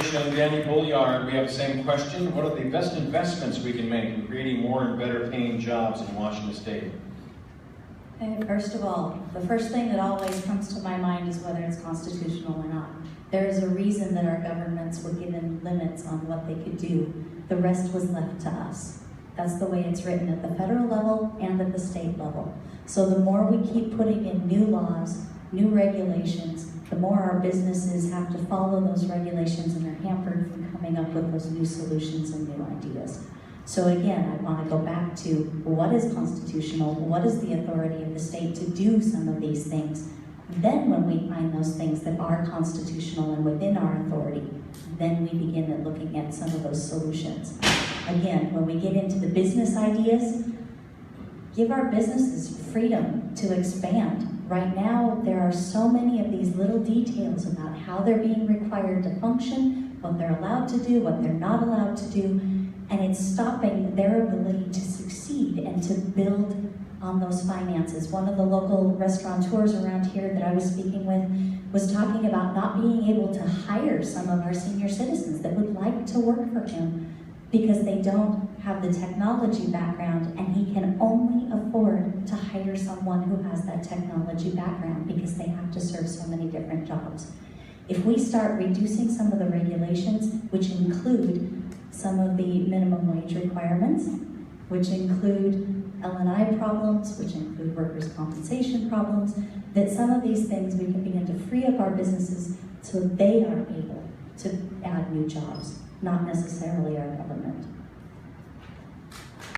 statistician Dani Bolyard. We have the same question. What are the best investments we can make in creating more and better paying jobs in Washington State? And first of all, the first thing that always comes to my mind is whether it's constitutional or not. There is a reason that our governments were given limits on what they could do. The rest was left to us. That's the way it's written at the federal level and at the state level. So the more we keep putting in new laws, new regulations, the more our businesses have to follow those regulations and are hampered from coming up with those new solutions and new ideas. So again, I want to go back to what is constitutional, what is the authority of the state to do some of these things. Then when we find those things that are constitutional and within our authority, then we begin at looking at some of those solutions. Again, when we get into the business ideas, give our businesses freedom to expand. Right now, there are so many of these little details about how they're being required to function, what they're allowed to do, what they're not allowed to do, and it's stopping their ability to succeed and to build on those finances. One of the local restaurateurs around here that I was speaking with was talking about not being able to hire some of our senior citizens that would like to work for him because they don't have the technology background, and he can only afford to hire someone who has that technology background because they have to serve so many different jobs. If we start reducing some of the regulations, which include some of the minimum wage requirements, which include L&I problems, which include workers' compensation problems, that some of these things we can begin to free up our businesses so they are able to add new jobs, not necessarily our government.